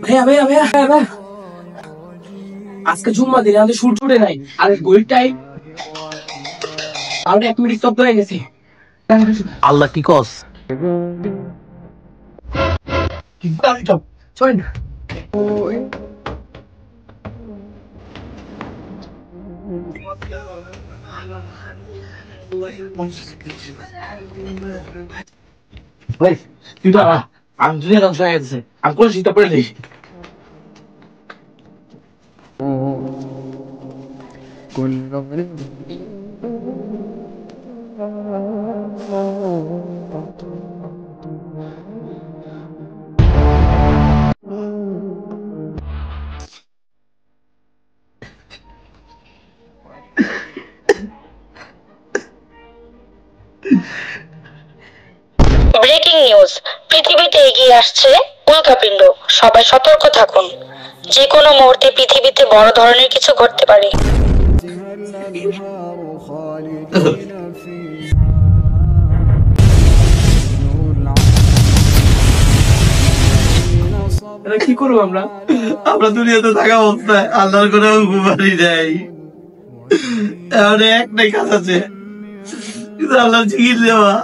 ভাইয়া ভাইয়া ভাইয়া ভাইয়া আজকে জুম্মা দিনে আমাদের সূর্য উঠে নাই আর গোল টাইম আর 1 মিনিট স্তব্ধ হয়ে গেছে। আল্লাহ কি কস? চলেন ভাই তুই তো আমি দুনিয়া ধ্বংস হয়ে গেছে আমি কোন শীত পড়ে নেই। ব্রেকিং নিউজ, পৃথিবীতে এগিয়ে আসছে উল্কাপিণ্ড। সবাই সতর্ক থাকুন, যে কোনো মুহূর্তে পৃথিবীতে বড় ধরনের কিছু ঘটতে পারে। কি করবো আমরা? আমরা দুনিয়াতে থাকা অবস্থায় আল্লাহর কোনো হুকুমারি নাই, এমন একটাই কাজ আছে, কিন্তু আল্লাহর জিকির দেওয়া।